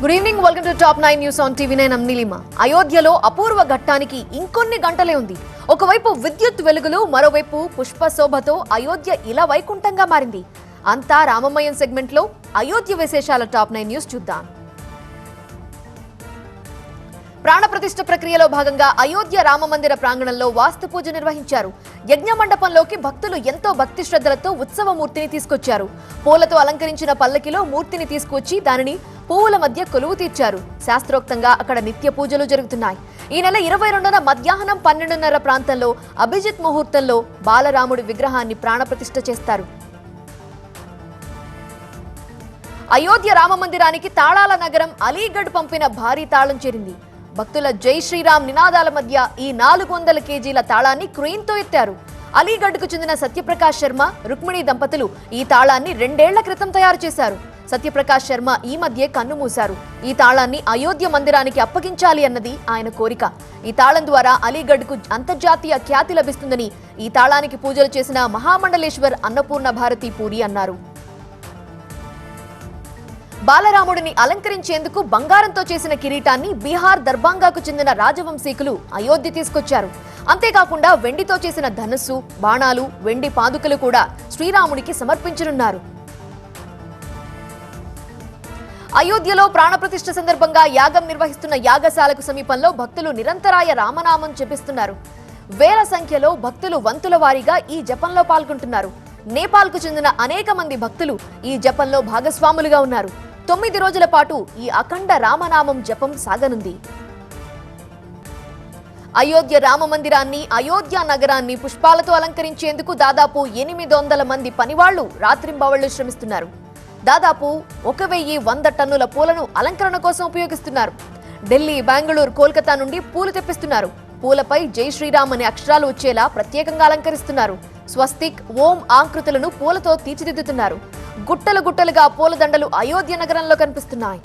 Good evening, welcome to top 9 news on TV9. Neelima. అయోధ్యలో అపూర్వ ఘట్టానికి ఇంకొన్ని గంటలే ఉంది. ఒకవైపు విద్యుత్ వెలుగులు, మరోవైపు పుష్ప శోభతో అయోధ్య ఇలా వైకుంఠంగా మారింది. అంతా రామమయం సెగ్మెంట్ లో అయోధ్య విశేషాల టాప్ 9 న్యూస్ చూద్దాం. ప్రాణప్రతిష్ఠ ప్రక్రియలో భాగంగా అయోధ్య రామమందిర ప్రాంగణంలో వాస్తు పూజ నిర్వహించారు. యజ్ఞ మండపంలోకి భక్తులు ఎంతో భక్తి శ్రద్ధలతో ఉత్సవమూర్తిని తీసుకొచ్చారు. పూలతో అలంకరించిన పల్లకిలో మూర్తిని తీసుకొచ్చి దానిని పువ్వుల మధ్య కొలువు తీర్చారు. శాస్త్రోక్తంగా అక్కడ నిత్య పూజలు జరుగుతున్నాయి. ఈ నెల 22న మధ్యాహ్నం 12:30 ప్రాంతంలో అభిజిత్ ముహూర్తంలో బాలరాముడి విగ్రహాన్ని ప్రాణప్రతిష్ఠ చేస్తారు. అయోధ్య రామమందిరానికి తాళాల నగరం అలీగఢ్ పంపిన భారీ తాళం చేరింది. భక్తుల జై శ్రీరామ్ నినాదాల మధ్య ఈ 400 కేజీల తాళాన్ని క్రెయిన్తో ఎత్తారు. అలీగఢ్కు చెందిన సత్యప్రకాష్ శర్మ, రుక్మిణి దంపతులు ఈ తాళాన్ని 2 ఏళ్ల క్రితం తయారు చేశారు. సత్యప్రకాష్ శర్మ ఈ మధ్య కన్నుమూశారు. ఈ తాళాన్ని అయోధ్య మందిరానికి అప్పగించాలి అన్నది ఆయన కోరిక. ఈ తాళం ద్వారా అలీగఢ్కు అంతర్జాతీయ ఖ్యాతి లభిస్తుందని ఈ తాళానికి పూజలు చేసిన మహామండలేశ్వర్ అన్నపూర్ణ భారతి పూరి అన్నారు. బాలరాముడిని అలంకరించేందుకు బంగారంతో చేసిన కిరీటాన్ని బీహార్ దర్బాంగాకు చెందిన రాజవంశీకులు అయోధ్య తీసుకొచ్చారు. అంతేకాకుండా వెండితో చేసిన ధనుస్సు, బాణాలు, వెండి పాదుకలు కూడా శ్రీరాముడికి సమర్పించనున్నారు. అయోధ్యలో ప్రాణప్రతిష్ఠ సందర్భంగా యాగం నిర్వహిస్తున్న యాగశాలకు సమీపంలో భక్తులు నిరంతరాయ రామనామం జపిస్తున్నారు. వేల సంఖ్యలో భక్తులు వంతుల వారీగా ఈ జపంలో పాల్గొంటున్నారు. నేపాల్కు చెందిన అనేక మంది భక్తులు ఈ జపంలో భాగస్వాములుగా ఉన్నారు. 9 రోజుల పాటు ఈ అఖండ రామనామం జపం సాగనుంది. అయోధ్య రామ మందిరాన్ని, అయోధ్య నగరాన్ని పుష్పాలతో అలంకరించేందుకు దాదాపు 800 మంది పనివాళ్లు రాత్రింబవళ్లు శ్రమిస్తున్నారు. దాదాపు 1100 టన్నుల పూలను అలంకరణ కోసం ఉపయోగిస్తున్నారు. ఢిల్లీ, బెంగళూరు, కోల్కతా నుండి పూలు తెప్పిస్తున్నారు. పూలపై జై శ్రీరామ్ అనే అక్షరాలు వచ్చేలా ప్రత్యేకంగా అలంకరిస్తున్నారు. స్వస్తిక్, ఓం ఆకృతులను పూలతో తీర్చిదిద్దుతున్నారు. గుట్టలు గుట్టలుగా పూలదండలు అయోధ్య నగరంలో కనిపిస్తున్నాయి.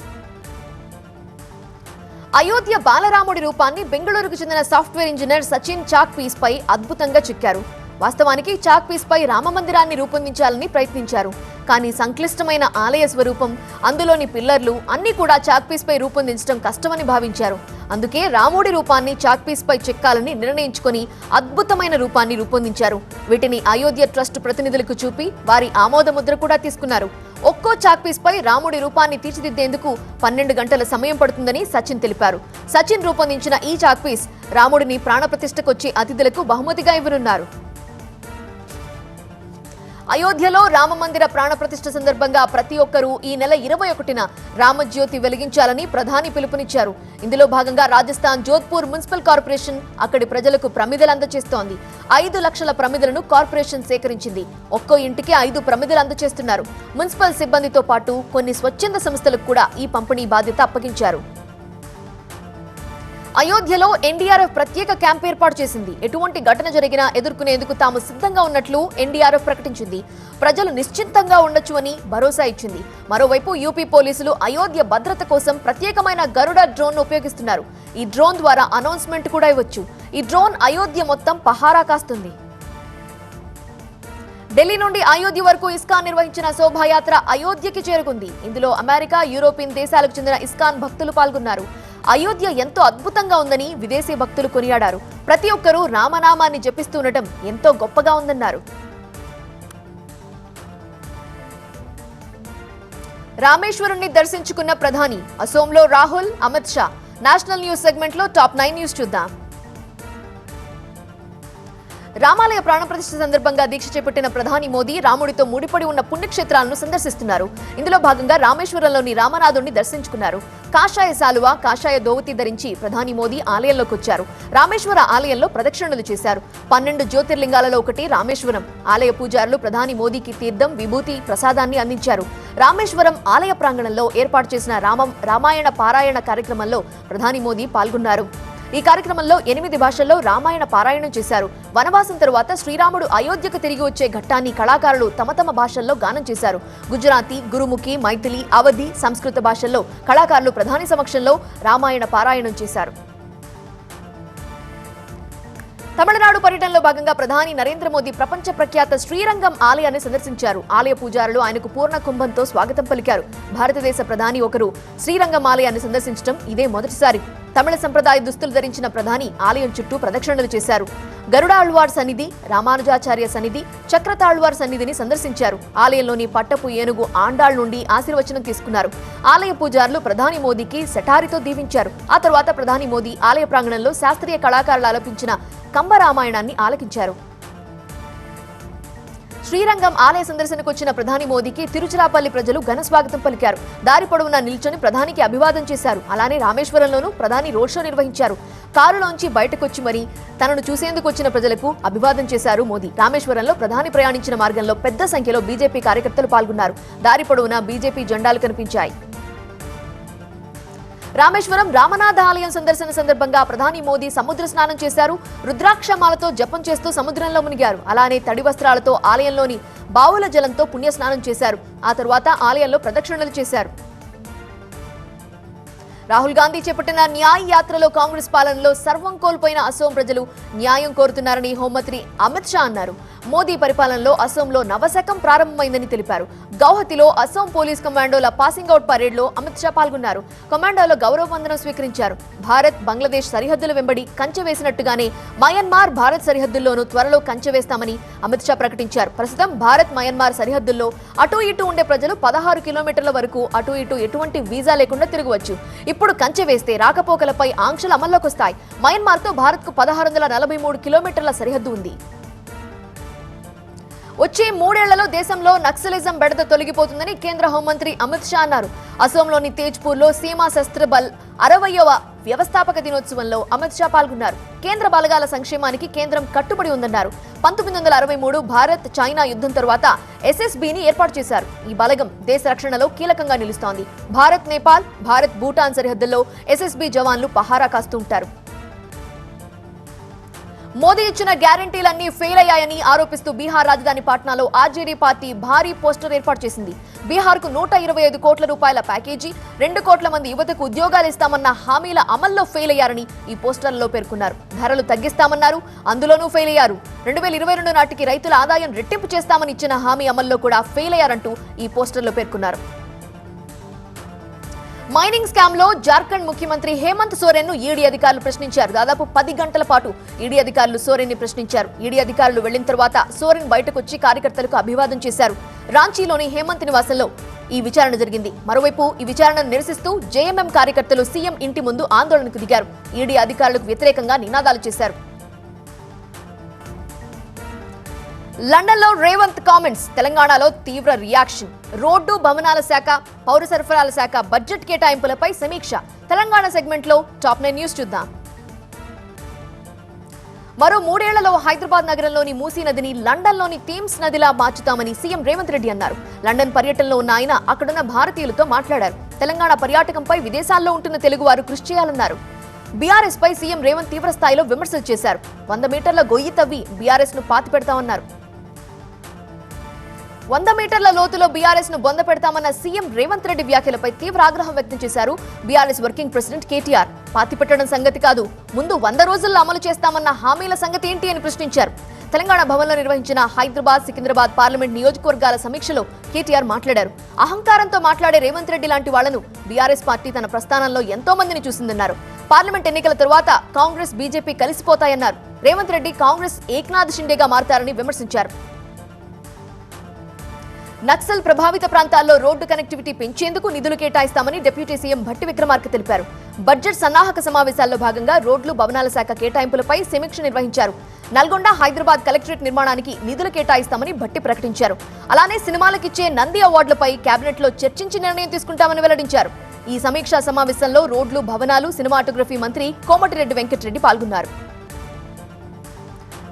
అయోధ్య బాలరాముడి రూపాన్ని బెంగళూరుకు చెందిన software engineer Sachin chalk piece పై అద్భుతంగా చెక్కారు. వాస్తవానికి చాక్ పీస్ పై రామమందిరాన్ని రూపొందించాలని ప్రయత్నించారు. కానీ సంక్లిష్టమైన ఆలయ స్వరూపం, అందులోని పిల్లర్లు అన్ని కూడా చాక్ పీస్ పై రూపొందించడం కష్టమని భావించారు. అందుకే రాముడి రూపాన్ని చాక్ పీస్ పై చెక్కాలని నిర్ణయించుకొని అద్భుతమైన రూపాన్ని రూపొందించారు. వీటిని అయోధ్య ట్రస్ట్ ప్రతినిధులకు చూపి వారి ఆమోద ముద్ర కూడా తీసుకున్నారు. ఒక్కో చాక్ పీస్ పై రాముడి రూపాన్ని తీర్చిదిద్దేందుకు 12 గంటల సమయం పడుతుందని సచిన్ తెలిపారు. సచిన్ రూపొందించిన ఈ చాక్ పీస్ రాముడిని ప్రాణప్రతిష్ఠకొచ్చే అతిథులకు బహుమతిగా ఇవ్వనున్నారు. అయోధ్యలో రామమందిర ప్రాణప్రతిష్ఠ సందర్భంగా ప్రతి ఒక్కరూ ఈ నెల 21న రామజ్యోతి వెలిగించాలని ప్రధాని పిలుపునిచ్చారు. ఇందులో భాగంగా రాజస్థాన్ జోధ్పూర్ మున్సిపల్ కార్పొరేషన్ అక్కడి ప్రజలకు ప్రమిదలు అందజేస్తోంది. 5 లక్షల ప్రమిదలను కార్పొరేషన్ సేకరించింది. ఒక్కో ఇంటికి 5 ప్రమిదలు అందజేస్తున్నారు. మున్సిపల్ సిబ్బందితో పాటు కొన్ని స్వచ్ఛంద సంస్థలకు కూడా ఈ పంపిణీ బాధ్యత అప్పగించారు. అయోధ్యలో ఎన్డీఆర్ఎఫ్ ప్రత్యేక క్యాంప్ ఏర్పాటు చేసింది. ఎటువంటి ఘటన జరిగినా ఎదుర్కొనేందుకు తాము సిద్ధంగా ఉన్నట్లు ఎన్డీఆర్ఎఫ్ ప్రకటించింది. ప్రజలు నిశ్చింతంగా ఉండొచ్చు అని భరోసా ఇచ్చింది. మరోవైపు యూపీ పోలీసులు అయోధ్య భద్రత కోసం ప్రత్యేకమైన గరుడ డ్రోన్ ఉపయోగిస్తున్నారు. ఈ డ్రోన్ ద్వారా అనౌన్స్మెంట్ కూడా ఇవ్వచ్చు. ఈ డ్రోన్ అయోధ్య మొత్తం పహారా కాస్తుంది. ఢిల్లీ నుండి అయోధ్య వరకు ఇస్కాన్ నిర్వహించిన శోభాయాత్ర అయోధ్యకి చేరుకుంది. ఇందులో అమెరికా, యూరోపియన్ దేశాలకు చెందిన ఇస్కాన్ భక్తులు పాల్గొన్నారు. అయోధ్య ఎంతో అద్భుతంగా ఉందని విదేశీ భక్తులు కొనియాడారు. ప్రతి ఒక్కరూ రామనామాన్ని జపిస్తుండటం ఎంతో గొప్పగా ఉందన్నారు. రామేశ్వరుణ్ణి దర్శించుకున్న ప్రధాని, అసోంలో Rahul, Amit Shah. National news segment లో టాప్ 9 న్యూస్ చూద్దాం. రామాలయ ప్రాణప్రతిష్ఠ సందర్భంగా దీక్ష చేపట్టిన ప్రధాని మోదీ రాముడితో ముడిపడి ఉన్న పుణ్యక్షేత్రాలను సందర్శిస్తున్నారు. ఇందులో భాగంగా రామేశ్వరంలోని రామనాథుడిని దర్శించుకున్నారు. కాషాయ శాలువ, కాషాయ దోవతి ధరించి ప్రధాని మోదీ ఆలయంలోకి వచ్చారు. రామేశ్వర ఆలయంలో ప్రదక్షిణలు చేశారు. 12 జ్యోతిర్లింగాలలో ఒకటి రామేశ్వరం. ఆలయ పూజారులు ప్రధాని మోదీకి తీర్థం, విభూతి, ప్రసాదాన్ని అందించారు. రామేశ్వరం ఆలయ ప్రాంగణంలో ఏర్పాటు చేసిన రామాయణ పారాయణ కార్యక్రమంలో ప్రధాని మోదీ పాల్గొన్నారు. ఈ కార్యక్రమంలో 8 భాషల్లో రామాయణ పారాయణం చేశారు. వనవాసం తరువాత శ్రీరాముడు అయోధ్యకు తిరిగి వచ్చే ఘట్టాన్ని కళాకారులు తమ తమ భాషల్లో గానం చేశారు. గుజరాతీ, గురుముఖి, మైథిలి, అవధి, సంస్కృత భాషల్లో కళాకారులు ప్రధాని సమక్షంలో రామాయణ పారాయణం చేశారు. తమిళనాడు పర్యటనలో భాగంగా ప్రధాని నరేంద్ర మోదీ ప్రపంచ ప్రఖ్యాత శ్రీరంగం ఆలయాన్ని సందర్శించారు. ఆలయ పూజారులు ఆయనకు పూర్ణ కుంభంతో స్వాగతం పలికారు. భారతదేశ ప్రధాని ఒకరు శ్రీరంగం ఆలయాన్ని సందర్శించడం ఇదే మొదటిసారి. తమిళ సంప్రదాయ దుస్తులు ధరించిన ప్రధాని ఆలయం చుట్టూ ప్రదక్షిణలు చేశారు. గరుడాళ్వార్ సన్నిధి, రామానుజాచార్య సన్నిధి, చక్రతాళ్వార్ సన్నిధిని సందర్శించారు. ఆలయంలోని పట్టపు ఏనుగు ఆండాళ్ నుండి ఆశీర్వచనం తీసుకున్నారు. ఆలయ పూజారులు ప్రధాని మోదీకి సెటారితో దీవించారు. ఆ తర్వాత ప్రధాని మోదీ ఆలయ ప్రాంగణంలో శాస్త్రీయ కళాకారులు ఆలపించిన కంబరామాయణాన్ని ఆలకించారు. శ్రీరంగం ఆలయ సందర్శనకు వచ్చిన ప్రధాని మోదీకి తిరుచిరాపల్లి ప్రజలు ఘన స్వాగతం పలికారు. దారి పొడవునా నిల్చొని ప్రధానికి అభివాదం చేశారు. అలానే రామేశ్వరంలోనూ ప్రధాని రోడ్ షో నిర్వహించారు. కారులోంచి బయటకొచ్చి మరీ తనను చూసేందుకు వచ్చిన ప్రజలకు అభివాదం చేశారు మోదీ. రామేశ్వరంలో ప్రధాని ప్రయాణించిన మార్గంలో పెద్ద సంఖ్యలో బీజేపీ కార్యకర్తలు పాల్గొన్నారు. దారి పొడవునా బీజేపీ జెండాలు కనిపించాయి. రామేశ్వరం రామనాథ ఆలయం సందర్శన సందర్భంగా ప్రధాని మోదీ సముద్ర స్నానం చేశారు. రుద్రాక్షమాలతో జపం చేస్తూ సముద్రంలో మునిగారు. అలానే తడి వస్త్రాలతో ఆలయంలోని బావుల జలంతో పుణ్యస్నానం చేశారు. ఆ తరువాత ఆలయంలో ప్రదక్షిణలు చేశారు. రాహుల్ గాంధీ చేపట్టిన న్యాయ్ యాత్రలో కాంగ్రెస్ పాలనలో సర్వం కోల్పోయిన అసోం ప్రజలు న్యాయం కోరుతున్నారని హోంమంత్రి అమిత్ షా అన్నారు. మోదీ పరిపాలనలో అసోంలో నవశకం ప్రారంభమైందని తెలిపారు. గౌహతిలో అసోం పోలీస్ కమాండోల పాసింగ్ అవుట్ పరేడ్లో అమిత్ షా పాల్గొన్నారు. కమాండోల గౌరవ వందనం స్వీకరించారు. భారత్ బంగ్లాదేశ్ సరిహద్దుల వెంబడి కంచె వేసినట్టుగానే మయన్మార్ భారత్ సరిహద్దుల్లోనూ త్వరలో కంచె వేస్తామని అమిత్ షా ప్రకటించారు. ప్రస్తుతం భారత్ మయన్మార్ సరిహద్దుల్లో అటూ ఇటూ ఉండే ప్రజలు 16 కిలోమీటర్ల వరకు అటూ ఇటూ ఎటువంటి వీసా లేకుండా తిరగవచ్చు. ఇప్పుడు కంచె వేస్తే రాకపోకలపై ఆంక్షలు అమల్లోకి వస్తాయి. మయన్మార్తో భారత్కు 1643 కిలోమీటర్ల సరిహద్దు ఉంది. వచ్చే 3 ఏళ్లలో దేశంలో నక్సలిజం బెడద తొలగిపోతుందని కేంద్ర హోంమంత్రి అమిత్ షా అన్నారు. అసోంలోని తేజ్పూర్లో సీమా శస్త్ర బల్ 60వ వ్యవస్థాపక దినోత్సవంలో అమిత్ షా పాల్గొన్నారు. కేంద్ర బలగాల సంక్షేమానికి కేంద్రం కట్టుబడి ఉందన్నారు. 1963 భారత్ చైనా యుద్ధం తరువాత ఎస్ఎస్బీని ఏర్పాటు చేశారు. ఈ బలగం దేశ రక్షణలో కీలకంగా నిలుస్తోంది. భారత్ నేపాల్, భారత్ భూటాన్ సరిహద్దుల్లో ఎస్ఎస్బీ జవాన్లు పహారా కాస్తుంటారు. మోదీ ఇచ్చిన గ్యారంటీలన్నీ ఫెయిల్ అయ్యాయని ఆరోపిస్తూ బీహార్ రాజధాని పాట్నాలో ఆర్జేడీ పార్టీ భారీ పోస్టర్ ఏర్పాటు చేసింది. బీహార్కు 125 కోట్ల రూపాయల ప్యాకేజీ, 2 కోట్ల మంది యువతకు ఉద్యోగాలు ఇస్తామన్న హామీల అమల్లో ఫెయిల్ అయ్యారని ఈ పోస్టర్లలో పేర్కొన్నారు. ధరలు తగ్గిస్తామన్నారు, అందులోనూ ఫెయిల్ అయ్యారు. 2022 నాటికి రైతుల ఆదాయం రెట్టింపు చేస్తామని ఇచ్చిన హామీ అమల్లో కూడా ఫెయిల్ అయ్యారంటూ ఈ పోస్టర్లో పేర్కొన్నారు. మైనింగ్ స్కామ్ లో జార్ఖండ్ ముఖ్యమంత్రి హేమంత్ సోరెన్ ను ఈడీ అధికారులు ప్రశ్నించారు. దాదాపు 10 గంటల పాటు ఈడీ అధికారులు సోరెన్ ని ప్రశ్నించారు. ఈడీ అధికారులు వెళ్లిన తర్వాత సోరెన్ బయటకొచ్చి కార్యకర్తలకు అభివాదం చేశారు. రాంచీలోని హేమంత్ నివాసంలో ఈ విచారణ జరిగింది. మరోవైపు ఈ విచారణను నిరసిస్తూ జేఎంఎం కార్యకర్తలు సీఎం ఇంటి ముందు ఆందోళనకు దిగారు. ఈడీ అధికారులకు వ్యతిరేకంగా నినాదాలు చేశారు. లండన్లో రేవంత్ కామెంట్స్, తెలంగాణలో తీవ్ర రియాక్షన్. రోడ్డు భవనాల శాఖ, పౌర సరఫరాల శాఖ బడ్జెట్ కేటాయింపులపై సమీక్ష. తెలంగాణ సెగ్మెంట్లో టాప్ 9 న్యూస్ చూద్దాం. మరో 3 ఏళ్లలో హైదరాబాద్ నగరంలోని మూసీ నదిని లండన్లోని థేమ్స్ నదిలా మార్చుతామని సీఎం రేవంత్ రెడ్డి అన్నారు. లండన్ పర్యటనలో ఉన్న ఆయన అక్కడున్న భారతీయులతో మాట్లాడారు. తెలంగాణ పర్యాటకంపై విదేశాల్లో ఉంటున్న తెలుగువారు కృషి చేయాలన్నారు. బీఆర్ఎస్ పై సీఎం రేవంత్ తీవ్ర స్థాయిలో విమర్శలు చేశారు. 100 మీటర్ల గొయ్యి తవ్వి బీఆర్ఎస్ ను పాతి పెడతామన్నారు. 100 మీటర్ల లోతులో బీఆర్ఎస్ ను బొంద పెడతామన్న సీఎం రేవంత్ రెడ్డి వ్యాఖ్యలపై తీవ్ర ఆగ్రహం వ్యక్తం చేశారు. బీఆర్ఎస్ వర్కింగ్ ప్రెసిడెంట్ కేటీఆర్ పాతి పెట్టడం సంగతి కాదు, ముందు 100 రోజుల్లో అమలు చేస్తామన్న హామీల సంగతి ఏంటి అని ప్రశ్నించారు. తెలంగాణ భవన్లో నిర్వహించిన హైదరాబాద్, సికింద్రాబాద్ పార్లమెంట్ నియోజకవర్గాల సమీక్షలో కేటీఆర్ మాట్లాడారు. అహంకారంతో మాట్లాడే రేవంత్ రెడ్డి లాంటి వాళ్లను బీఆర్ఎస్ పార్టీ తన ప్రస్థానంలో ఎంతో మందిని చూసిందన్నారు. పార్లమెంట్ ఎన్నికల తరువాత కాంగ్రెస్, బీజేపీ కలిసిపోతాయన్నారు. రేవంత్ రెడ్డి కాంగ్రెస్ ఏక్నాథ్ షిండేగా మారతారని విమర్శించారు. నక్సల్ ప్రభావిత ప్రాంతాల్లో రోడ్డు కనెక్టివిటీ పెంచేందుకు నిధులు కేటాయిస్తామని డిప్యూటీ సీఎం భట్టి విక్రమార్క తెలిపారు. బడ్జెట్ సన్నాహక సమావేశాల్లో భాగంగా రోడ్లు, భవనాల శాఖ కేటాయింపులపై సమీక్ష నిర్వహించారు. నల్గొండ, హైదరాబాద్ కలెక్టరేట్ నిర్మాణానికి నిధులు కేటాయిస్తామని భట్టి ప్రకటించారు. అలానే సినిమాలకిచ్చే నంది అవార్డులపై కేబినెట్ లో చర్చించి నిర్ణయం తీసుకుంటామని వెల్లడించారు. ఈ సమీక్షా సమావేశంలో రోడ్లు, భవనాలు, సినిమాటోగ్రఫీ మంత్రి కోమటిరెడ్డి వెంకటరెడ్డి పాల్గొన్నారు.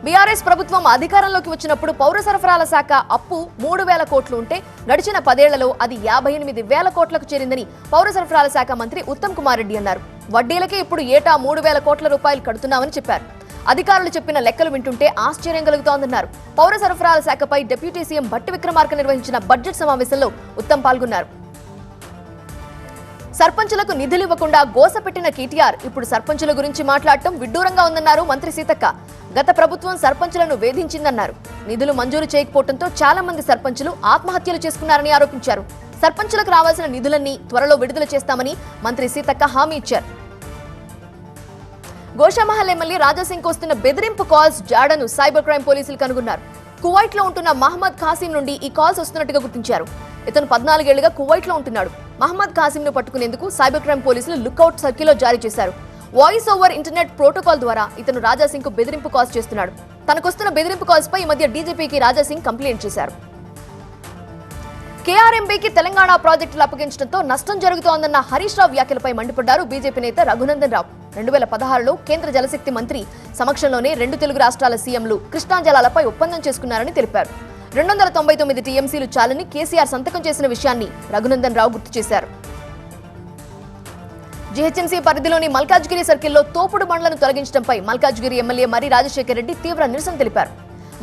బీఆర్ఎస్ ప్రభుత్వం అధికారంలోకి వచ్చినప్పుడు పౌర సరఫరాల శాఖ అప్పు 3,000 కోట్లు ఉంటే గడిచిన 10 ఏళ్లలో అది 58,000 కోట్లకు చేరిందని పౌర సరఫరాల శాఖ మంత్రి ఉత్తమ్ కుమార్ రెడ్డి అన్నారు. వడ్డీలకే ఇప్పుడు ఏటా 3,000 కోట్ల రూపాయలు కడుతున్నామని చెప్పారు. అధికారులు చెప్పిన లెక్కలు వింటుంటే ఆశ్చర్యం కలుగుతోందన్నారు. పౌర సరఫరాల శాఖపై డిప్యూటీ సీఎం భట్టి విక్రమార్క నిర్వహించిన బడ్జెట్ సమావేశంలో ఉత్తమ్ పాల్గొన్నారు. సర్పంచులకు నిధులు ఇవ్వకుండా గోసపెట్టిన కేటీఆర్ ఇప్పుడు సర్పంచుల గురించి మాట్లాడటం విడ్డూరంగా ఉందన్నారు మంత్రి సీతక్క. గత ప్రభుత్వం సర్పంచులను వేధించిందన్నారు. నిధులు మంజూరు చేయకపోవడంతో చాలా మంది సర్పంచులు ఆత్మహత్యలు చేసుకున్నారని ఆరోపించారు. సర్పంచులకు రావాల్సిన నిధులన్నీ త్వరలో విడుదల చేస్తామని మంత్రి సీతక్క హామీ ఇచ్చారు. గోషామహల్ ఎమ్మెల్యే రాజాసింగ్ వస్తున్న బెదిరింపు కాల్స్ జాడను సైబర్ క్రైమ్ పోలీసులు కనుగొన్నారు. కువైట్ లో ఉంటున్న మహమ్మద్ ఖాసిం నుండి ఈ కాల్స్ వస్తున్నట్టుగా గుర్తించారు. ఇతను 14 ఏళ్లుగా కువైట్ లో ఉంటున్నాడు. మహమ్మద్ ఖాసిం ను పట్టుకునేందుకు సైబర్ క్రైమ్ పోలీసులు లుక్అవుట్ సర్కిల్ జారీ చేశారు. వాయిస్ ఓవర్ ఇంటర్నెట్ ప్రోటోకాల్ ద్వారా ఇతను రాజాసింగ్ కు బెదిరింపు కాల్స్ చేస్తున్నాడు. తనకొస్తున్న బెదిరింపు కాల్స్ పై ఈ మధ్య డీజీపీకి రాజాసింగ్ కంప్లైంట్ చేశారు. కేఆర్ఎంబీకి తెలంగాణ ప్రాజెక్టులు అప్పగించడంతో నష్టం జరుగుతోందన్న హరీష్ రావు వ్యాఖ్యలపై మండిపడ్డారు బీజేపీ నేత రఘునందన్ రావు. 2016లో కేంద్ర జలశక్తి మంత్రి సమక్షంలోనే 2 తెలుగు రాష్ట్రాల సీఎంలు కృష్ణా జలాలపై ఒప్పందం చేసుకున్నారని తెలిపారు. 299 టీఎంసీలు చాలని కేసీఆర్ సంతకం చేసిన విషయాన్ని రఘునందన్ రావు గుర్తు చేశారు. జీహెచ్ఎంసీ పరిధిలోని మల్కాజ్గిరి సర్కిల్లో తోపుడు బండ్లను తొలగించడంపై మల్కాజ్గిరి ఎమ్మెల్యే మర్రి రాజశేఖర్ రెడ్డి తీవ్ర నిరసన తెలిపారు.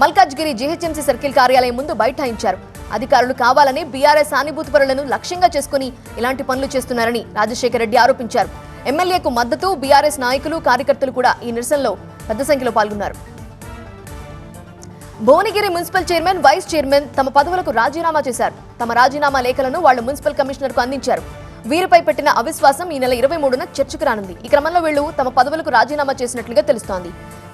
మల్కాజ్గిరి జీహెచ్ఎంసీ సర్కిల్ కార్యాలయం ముందు బైఠాయించారు. అధికారులు కావాలని బీఆర్ఎస్ సానుభూతి పరులను లక్ష్యంగా చేసుకుని ఇలాంటి పనులు చేస్తున్నారని రాజశేఖర్ రెడ్డి ఆరోపించారు. ఎమ్మెల్యేకు మద్దతు బీఆర్ఎస్ నాయకులు కార్యకర్తలు కూడా ఈ నిరసనలో పెద్ద సంఖ్యలో పాల్గొన్నారు. Bhuvanagiri municipal chairman, vice chairman తమ పదవులకు రాజీనామా చేశారు. తమ రాజీనామా లేఖలను వాళ్లు మున్సిపల్ కమిషనర్కు అందించారు. వీరిపై పెట్టిన అవిశ్వాసం ఈ నెల 23న చర్చకు రానుంది. ఈ క్రమంలో వీళ్లు తమ పదవులకు రాజీనామా చేసినట్లుగా తెలుస్తోంది.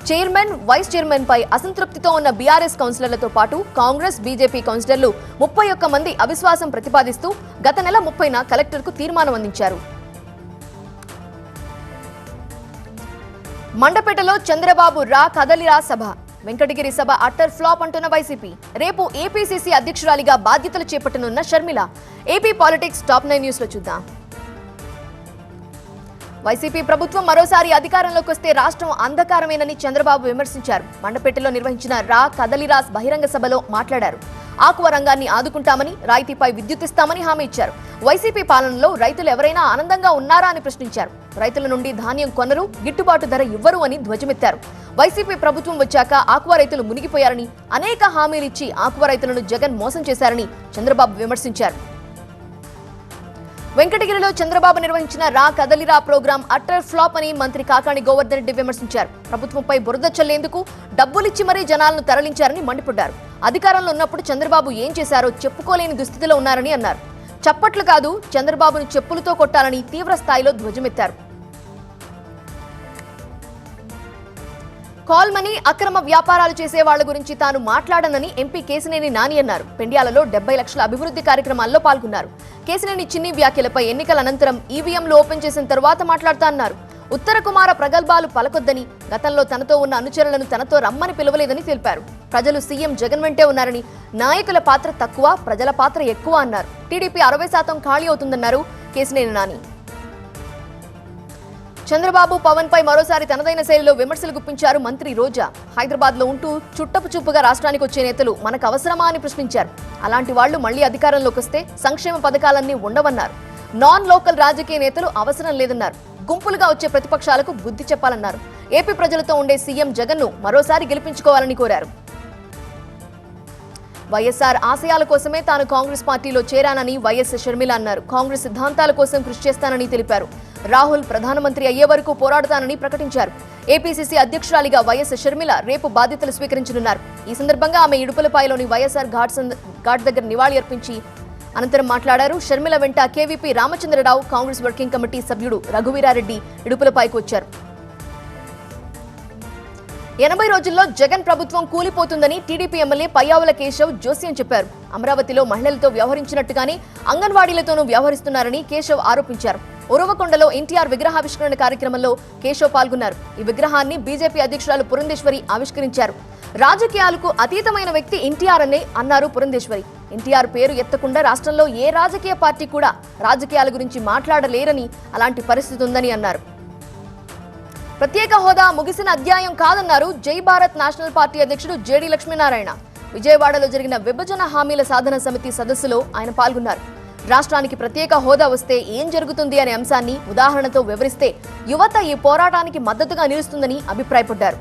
చైర్మన్, వైస్ చైర్మన్ పై అసంతృప్తితో ఉన్న బీఆర్ఎస్ కౌన్సిలర్లతో పాటు కాంగ్రెస్, బీజేపీ కౌన్సిలర్లు 31 మంది అవిశ్వాసం ప్రతిపాదిస్తూ గత నెల 30న కలెక్టర్కు తీర్మానం అందించారు. మండపేటలో చంద్రబాబు రా కదలిరా సభ, వెంకటగిరి సభ అట్టర్ ఫ్లాప్ అంటున్న వైసీపీ. రేపు ఏపీసీసీ అధ్యక్షురాలిగా బాధ్యతలు చేపట్టనున్న Sharmila. AP politics top 9 news లో చూద్దాం. వైసీపీ ప్రభుత్వం మరోసారి అధికారంలోకి వస్తే రాష్ట్రం అంధకారమేనని చంద్రబాబు విమర్శించారు. మండపేటలో నిర్వహించిన రా కదలిరాస్ బహిరంగ సభలో మాట్లాడారు. ఆక్వా రంగాన్ని ఆదుకుంటామని, రాయితీపై విద్యుత్ ఇస్తామని హామీ ఇచ్చారు. వైసీపీ పాలనలో రైతులు ఎవరైనా ఆనందంగా ఉన్నారా అని ప్రశ్నించారు. రైతుల నుండి ధాన్యం కొనరు, గిట్టుబాటు ధర ఇవ్వరు అని ధ్వజమెత్తారు. వైసీపీ ప్రభుత్వం వచ్చాక ఆక్వా రైతులు మునిగిపోయారని, అనేక హామీలిచ్చి ఆక్వా రైతులను జగన్ మోసం చేశారని చంద్రబాబు విమర్శించారు. వెంకటగిరిలో చంద్రబాబు నిర్వహించిన రా కదలిరా ప్రోగ్రాం అట్టర్ ఫ్లాప్ అని మంత్రి కాకాణి గోవర్ధన్ రెడ్డి విమర్శించారు. ప్రభుత్వంపై బురద చల్లేందుకు డబ్బులిచ్చి మరీ జనాలను తరలించారని మండిపడ్డారు. అధికారంలో ఉన్నప్పుడు చంద్రబాబు ఏం చేశారో చెప్పుకోలేని దుస్థితిలో ఉన్నారని అన్నారు. చప్పట్లు కాదు, చంద్రబాబును చెప్పులతో కొట్టాలని తీవ్ర స్థాయిలో ధ్వజమెత్తారు. కాల్ మనీ అక్రమ వ్యాపారాలు చేసే వాళ్ల గురించి తాను మాట్లాడనని ఎంపీ కేశినేని నాని అన్నారు. పెండ్యాలలో 70 లక్షల అభివృద్ధి కార్యక్రమాల్లో పాల్గొన్నారు. కేశినేని చిన్ని వ్యాఖ్యలపై ఎన్నికల అనంతరం ఈవీఎంలు ఓపెన్ చేసిన తర్వాత మాట్లాడతా అన్నారు. ఉత్తర కుమార ప్రగల్భాలు పలకొద్దని, గతంలో తనతో ఉన్న అనుచరులను తనతో రమ్మని పిలవలేదని తెలిపారు. ప్రజలు సీఎం జగన్ వెంటే ఉన్నారని, నాయకుల పాత్ర తక్కువ, ప్రజల పాత్ర ఎక్కువ అన్నారు. టీడీపీ 60% ఖాళీ అవుతుందన్నారు కేశినేని నాని. చంద్రబాబు, పవన్ పై మరోసారి తనదైన శైలిలో విమర్శలు గుప్పించారు మంత్రి రోజా. హైదరాబాద్ లో ఉంటూ చుట్టపు చూపుగా రాష్ట్రానికి వచ్చే నేతలు మనకు అవసరమా అని ప్రశ్నించారు. అలాంటి వాళ్లు మళ్లీ అధికారంలోకి వస్తే సంక్షేమ పథకాలన్నీ ఉండవన్నారు. నాన్ లోకల్ రాజకీయ నేతలు అవసరం లేదన్నారు. గుంపులుగా వచ్చే ప్రతిపక్షాలకు బుద్ధి చెప్పాలన్నారు. ఏపీ ప్రజలతో ఉండే సీఎం జగన్ ను మరోసారి గెలిపించుకోవాలని కోరారు. వైఎస్ఆర్ ఆశయాల కోసమే తాను కాంగ్రెస్ పార్టీలో చేరానని వైఎస్ షర్మిల అన్నారు. కాంగ్రెస్ సిద్ధాంతాల కోసం కృషి చేస్తానని తెలిపారు. రాహుల్ ప్రధానమంత్రి అయ్యే వరకు పోరాడతానని ప్రకటించారు. ఏపీసీసీ అధ్యక్షురాలిగా వైఎస్ షర్మిల రేపు బాధ్యతలు స్వీకరించనున్నారు. ఈ సందర్భంగా ఆమె ఇడుపులపాయలోని వైఎస్ఆర్ ఘాట్ దగ్గర నివాళి అర్పించి అనంతరం మాట్లాడారు. షర్మిల వెంట KVP Ramachandrarao, Congress working committee సభ్యుడు రఘువీరారెడ్డి ఇడుపులపాయకు వచ్చారు. 80 రోజుల్లో జగన్ ప్రభుత్వం కూలిపోతుందని టీడీపీ ఎమ్మెల్యే పయ్యావుల కేశవ్ జోస్యం చెప్పారు. అమరావతిలో మహిళలతో వ్యవహరించినట్టుగానే అంగన్వాడీలతోనూ వ్యవహరిస్తున్నారని కేశవ్ ఆరోపించారు. ఉరవకొండలో ఎన్టీఆర్ విగ్రహావిష్కరణ కార్యక్రమంలో కేశవ్ పాల్గొన్నారు. ఈ విగ్రహాన్ని బీజేపీ అధ్యక్షురాలు పురంధేశ్వరి ఆవిష్కరించారు. రాజకీయాలకు అతీతమైన వ్యక్తి ఎన్టీఆర్ అనే అన్నారు పురంధేశ్వరి. ఎన్టీఆర్ పేరు ఎత్తకుండా రాష్ట్రంలో ఏ రాజకీయ పార్టీ కూడా రాజకీయాల గురించి మాట్లాడలేరని, అలాంటి పరిస్థితి ఉందని అన్నారు. ప్రత్యేక హోదా ముగిసిన అధ్యాయం కాదన్నారు జై భారత్ నేషనల్ పార్టీ అధ్యక్షుడు జేడీ లక్ష్మీనారాయణ. విజయవాడలో జరిగిన విభజన హామీల సాధన సమితి సదస్సులో ఆయన పాల్గొన్నారు. రాష్ట్రానికి ప్రత్యేక హోదా వస్తే ఏం జరుగుతుంది అనే అంశాన్ని ఉదాహరణతో వివరిస్తే యువత ఈ పోరాటానికి మద్దతుగా నిలుస్తుందని అభిప్రాయపడ్డారు.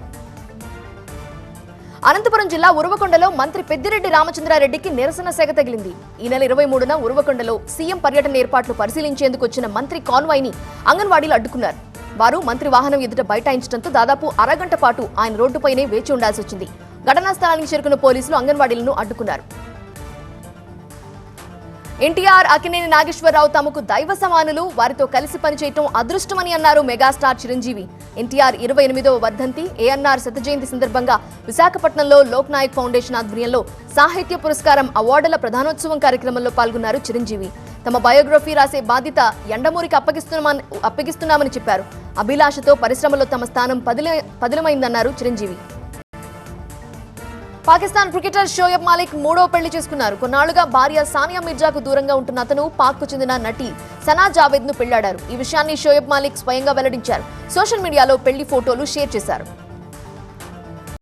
అనంతపురం జిల్లా ఉరవకొండలో మంత్రి పెద్దిరెడ్డి రామచంద్రారెడ్డికి నిరసన సెగ తగిలింది. ఈ నెల 23న ఉరవకొండలో సీఎం పర్యటన ఏర్పాట్లు పరిశీలించేందుకు వచ్చిన మంత్రి కాన్వాయ్ని అంగన్వాడీలు అడ్డుకున్నారు. వారు మంత్రి వాహనం ఎదుట బైఠాయించడంతో దాదాపు అరగంట పాటు ఆయన రోడ్డుపైనే వేచి ఉండాల్సి వచ్చింది. ఘటనా స్థలానికి చేరుకున్న పోలీసులు అంగన్వాడీలను అడ్డుకున్నారు. ఎన్టీఆర్, అక్కినేని నాగేశ్వరరావు తమకు దైవ సమానులు, వారితో కలిసి పనిచేయటం అదృష్టమని అన్నారు మెగాస్టార్ చిరంజీవి. ఎన్టీఆర్ 28వ వర్ధంతి, ఏఎన్ఆర్ శత జయంతి సందర్భంగా విశాఖపట్నంలో లోక్ నాయక్ ఫౌండేషన్ ఆధ్వర్యంలో సాహిత్య పురస్కారం అవార్డుల ప్రధానోత్సవం కార్యక్రమంలో పాల్గొన్నారు చిరంజీవి. తమ బయోగ్రఫీ రాసే బాధ్యత యండమూరికి అప్పగిస్తున్నామని చెప్పారు. అభిలాషతో పరిశ్రమలో తమ స్థానం పదిలమైందన్నారు చిరంజీవి. పాకిస్తాన్ క్రికెటర్ షోయబ్ మాలిక్ 3వ పెళ్లి చేసుకున్నారు. కొన్నాళ్లుగా భార్య సానియా మిర్జాకు దూరంగా ఉంటున్న అతను పాక్కు చెందిన నటి సనా జావేద్ ను పెళ్లాడారు. ఈ విషయాన్ని షోయబ్ మాలిక్ స్వయంగా వెల్లడించారు. సోషల్ మీడియాలో పెళ్లి ఫోటోలు షేర్ చేశారు.